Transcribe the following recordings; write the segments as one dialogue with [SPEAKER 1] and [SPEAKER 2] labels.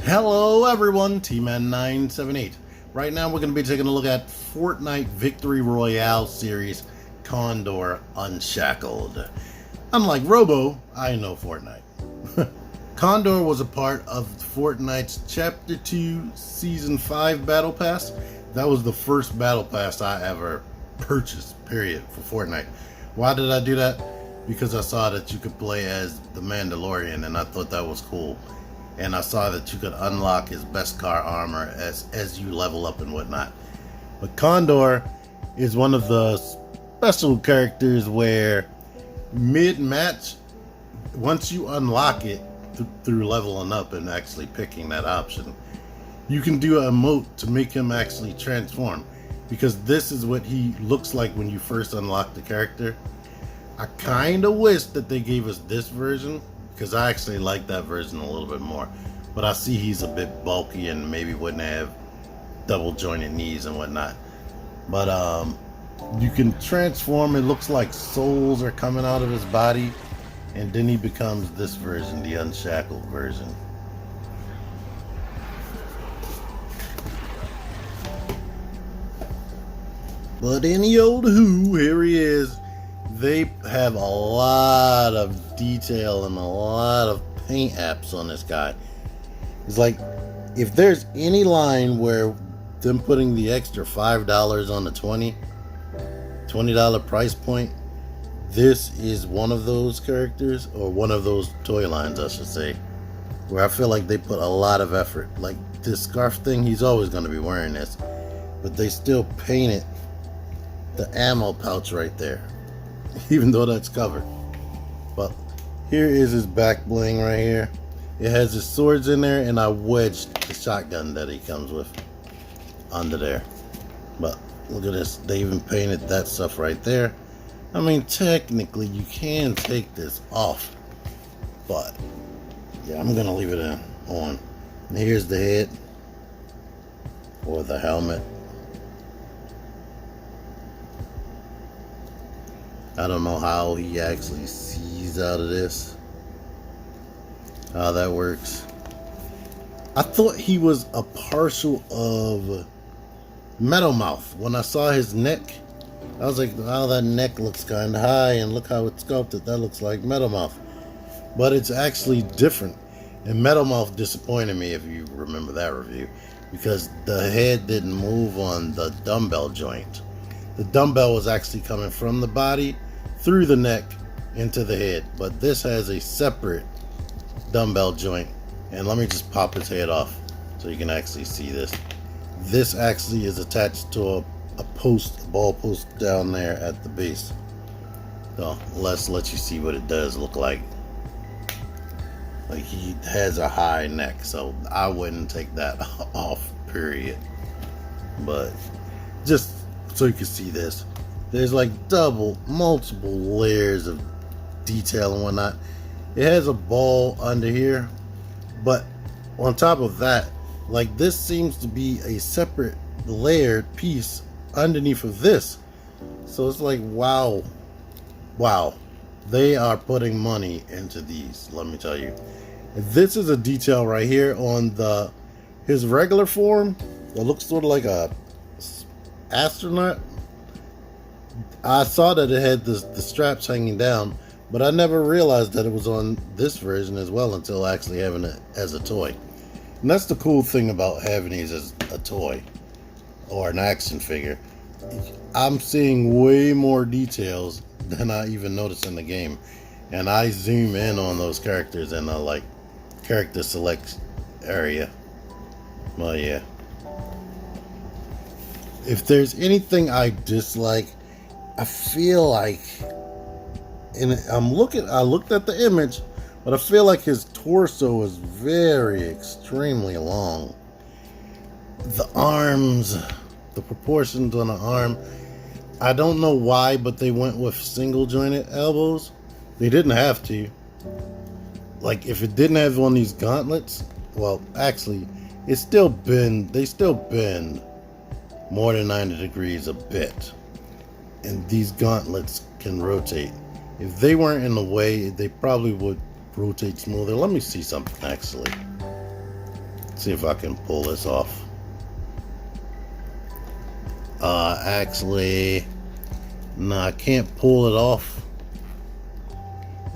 [SPEAKER 1] Hello everyone, T-Man978. Right now we're going to be taking a look at Fortnite Victory Royale series Kondor Unshackled. Unlike Robo, I know Fortnite. Kondor was a part of Fortnite's Chapter 2 Season 5 Battle Pass. That was the first Battle Pass I ever purchased, period, for Fortnite. Why did I do that? Because I saw that you could play as the Mandalorian and I thought that was cool. And I saw that you could unlock his best car armor as you level up and whatnot. But Kondor is one of the special characters where mid-match, once you unlock it through leveling up and actually picking that option, you can do an emote to make him actually transform. Because this is what he looks like when you first unlock the character. I kind of wish that they gave us this version, because I actually like that version a little bit more. But I see he's a bit bulky and maybe wouldn't have double jointed knees and whatnot. But you can transform. It looks like souls are coming out of his body, and then he becomes this version, the Unshackled version. But any old who, here he is. They have a lot of detail and a lot of paint apps on this guy. It's like, if there's any line where them putting the extra $5 on the $20 price point, this is one of those characters, or one of those toy lines, I should say, where I feel like they put a lot of effort. Like this scarf thing, he's always going to be wearing this, but they still painted the ammo pouch right there. Even though that's covered. But here is his back bling right here. It has his swords in there, and I wedged the shotgun that he comes with under there. But look at this, they even painted that stuff right there. I mean, technically you can take this off, but yeah, I'm gonna leave it on. And here's the head, or the helmet. I don't know how he actually sees out of this, how that works. I thought he was a partial of Metal Mouth. When I saw his neck, I was like, oh, that neck looks kind of high, and look how it's sculpted. That looks like Metal Mouth. But it's actually different. And Metal Mouth disappointed me, if you remember that review, because the head didn't move on the dumbbell joint. The dumbbell was actually coming from the body through the neck into the head, but this has a separate dumbbell joint. And let me just pop his head off so you can actually see this. This actually is attached to a post, a ball post down there at the base. So let's let you see what it does look like. Like, he has a high neck, so I wouldn't take that off, period. But just so you can see this, there's like multiple layers of detail and whatnot. It has a ball under here, but on top of that, like, this seems to be a separate layered piece underneath of this. So it's like, wow, they are putting money into these, let me tell you. This is a detail right here on his regular form. It looks sort of like a astronaut. I saw that it had the straps hanging down, but I never realized that it was on this version as well until actually having it as a toy. And that's the cool thing about having these as a toy or an action figure. I'm seeing way more details than I even noticed in the game, and I zoom in on those characters in the like character select area. Well, yeah. If there's anything I dislike, I feel like, and I looked at the image, but I feel like his torso is extremely long. The arms, the proportions on the arm, I don't know why, but they went with single jointed elbows. They didn't have to. Like, if it didn't have one of these gauntlets, well, actually, they still bend more than 90 degrees a bit. And these gauntlets can rotate. If they weren't in the way, they probably would rotate smoother. Let me see something actually. See if I can pull this off. Actually, no, I can't pull it off.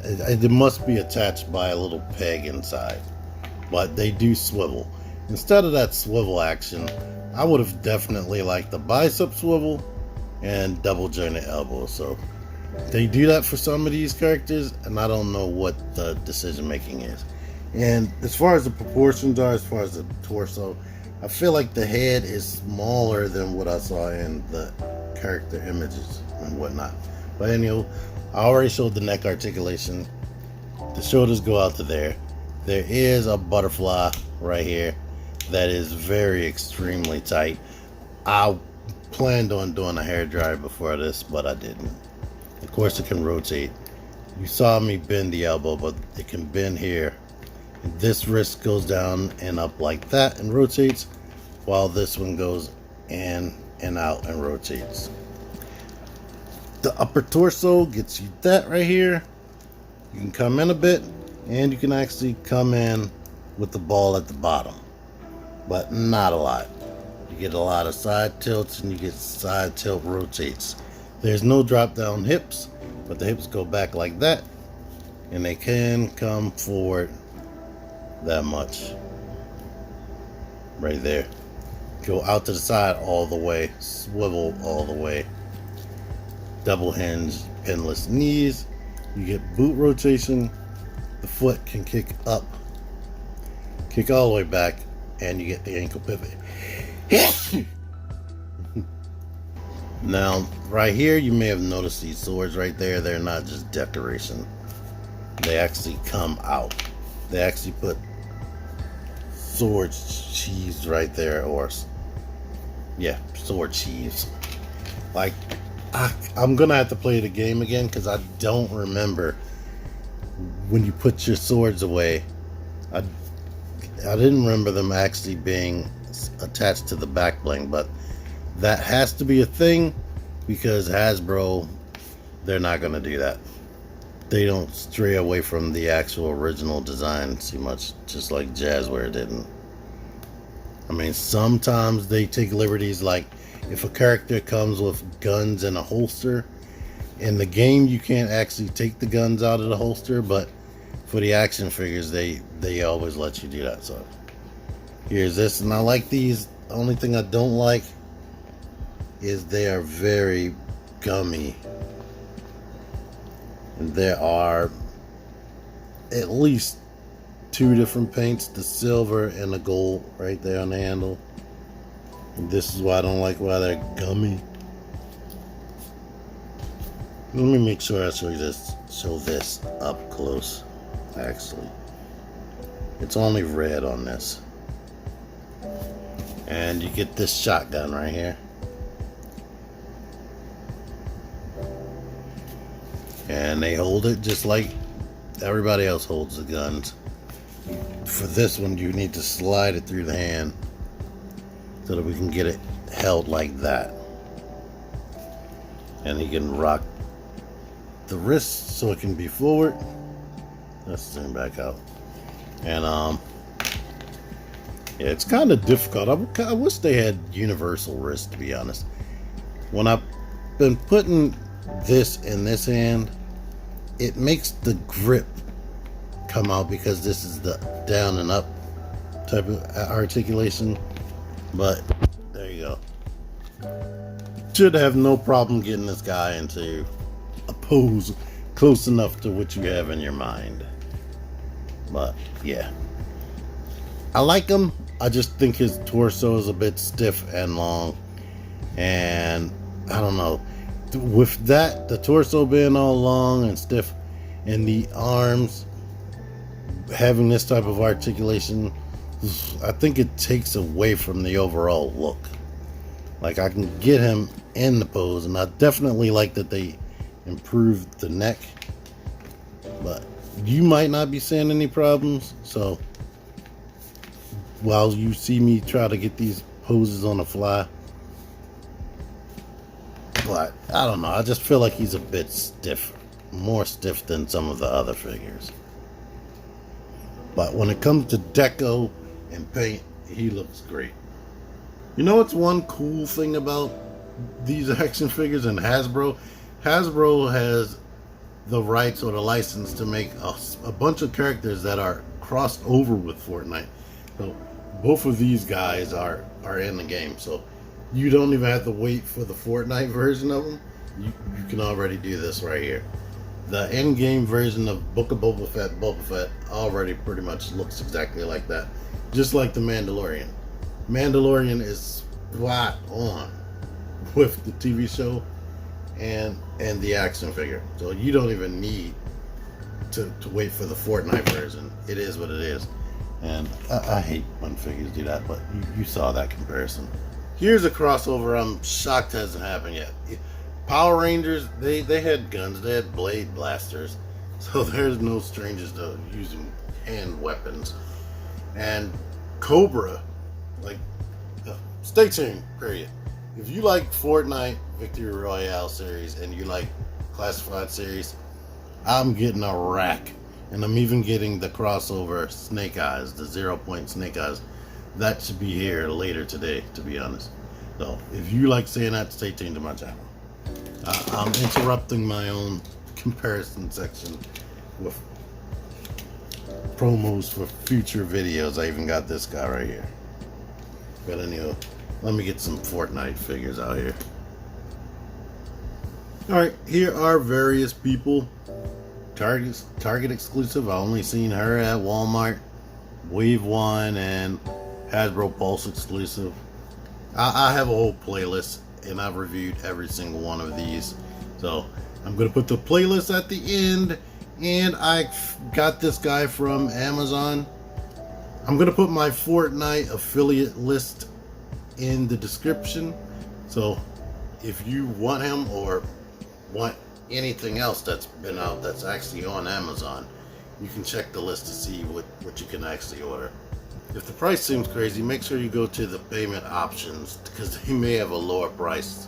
[SPEAKER 1] It must be attached by a little peg inside. But they do swivel. Instead of that swivel action, I would have definitely liked the bicep swivel and double jointed elbow. So they do that for some of these characters, and I don't know what the decision making is. And as far as the proportions are, as far as the torso, I feel like the head is smaller than what I saw in the character images and whatnot. But anyway, I already showed the neck articulation. The shoulders go out to there. There is a butterfly right here that is very extremely tight. I planned on doing a hairdryer before this, but I didn't. Of course, it can rotate. You saw me bend the elbow, but it can bend here. This wrist goes down and up like that and rotates, while this one goes in and out and rotates. The upper torso gets you that right here. You can come in a bit, and you can actually come in with the ball at the bottom, but not a lot. You get a lot of side tilts, and you get side tilt rotates. There's no drop down hips, but the hips go back like that, and they can come forward that much right there. Go out to the side all the way, swivel all the way. Double hinge pinless knees. You get boot rotation. The foot can kick up, kick all the way back, and you get the ankle pivot. Now right here, you may have noticed these swords right there. They're not just decoration. They actually come out. They actually put sword sheaths right there, or yeah, sword sheaths. Like, I'm gonna have to play the game again because I don't remember when you put your swords away. I didn't remember them actually being attached to the back bling, but that has to be a thing because Hasbro, they're not gonna do that. They don't stray away from the actual original design too much, just like Jazzware didn't. I mean, sometimes they take liberties, like if a character comes with guns in a holster, in the game you can't actually take the guns out of the holster, but for the action figures they always let you do that. So here's this, and I like these. The only thing I don't like is they are very gummy. And there are at least two different paints, the silver and the gold right there on the handle. And this is why I don't like why they're gummy. Let me make sure I show this up close. Actually, it's only red on this. And you get this shotgun right here. And they hold it just like everybody else holds the guns. For this one, you need to slide it through the hand so that we can get it held like that. And you can rock the wrist so it can be forward. Let's zoom back out. And yeah, it's kind of difficult. I wish they had universal wrist, to be honest. When I've been putting this in this hand, it makes the grip come out because this is the down and up type of articulation. But there you go. Should have no problem getting this guy into a pose close enough to what you have in your mind. But yeah, I like him. I just think his torso is a bit stiff and long, and I don't know, with that, the torso being all long and stiff, and the arms having this type of articulation, I think it takes away from the overall look. Like, I can get him in the pose, and I definitely like that they improved the neck, but you might not be seeing any problems. So while you see me try to get these poses on the fly, but I don't know, I just feel like he's a bit stiff, more stiff than some of the other figures. But when it comes to deco and paint, he looks great. You know what's one cool thing about these action figures and Hasbro? Hasbro has the rights or the license to make a bunch of characters that are crossed over with Fortnite. So both of these guys are in the game. So you don't even have to wait for the Fortnite version of them. You can already do this right here. The end-game version of Book of Boba Fett already pretty much looks exactly like that. Just like the Mandalorian. Mandalorian is spot on with the TV show and the action figure. So you don't even need to wait for the Fortnite version. It is what it is. And I hate when figures do that, but you saw that comparison. Here's a crossover I'm shocked hasn't happened yet. Power Rangers, they had guns, they had blade blasters, so there's no strangers to using hand weapons. And Cobra, like, stay tuned, period. If you like Fortnite Victory Royale series and you like Classified series, I'm getting a rack. And I'm even getting the crossover Snake Eyes, the 0 Point Snake Eyes. That should be here later today, to be honest. So if you like saying that, stay tuned to my channel. I'm interrupting my own comparison section with promos for future videos. I even got this guy right here. But anyway, let me get some Fortnite figures out here. Alright, here are various people. Target exclusive. I only seen her at Walmart, Wave 1, and Hasbro Pulse exclusive. I have a whole playlist, and I've reviewed every single one of these. So I'm going to put the playlist at the end, and I got this guy from Amazon. I'm going to put my Fortnite affiliate list in the description. So if you want him or want anything else that's been out that's actually on Amazon, you can check the list to see what you can actually order. If the price seems crazy, make sure you go to the payment options, because they may have a lower price.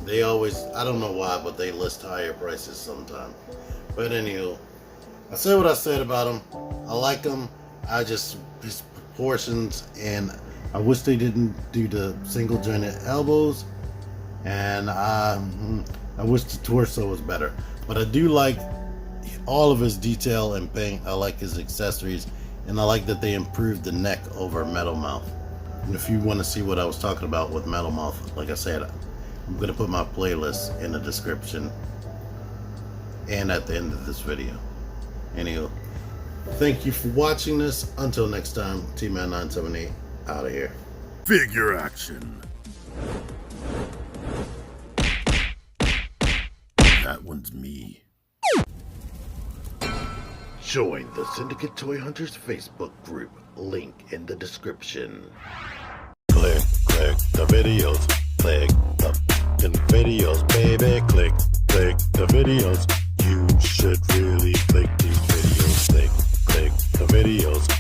[SPEAKER 1] They always, I don't know why, but they list higher prices sometimes. But anywho, I said what I said about them. I like them. His proportions, and I wish they didn't do the single jointed elbows, and I wish the torso was better. But I do like all of his detail and paint. I like his accessories, and I like that they improved the neck over Metal Mouth. And if you want to see what I was talking about with Metal Mouth, like I said, I'm going to put my playlist in the description and at the end of this video. Anyway, thank you for watching this. Until next time, T-Man978 out of here.
[SPEAKER 2] Figure action. That one's me.
[SPEAKER 1] Join the Syndicate Toy Hunters Facebook group. Link in the description. Click the videos. Click the videos, baby. Click the videos. You should really click these videos. Click the videos.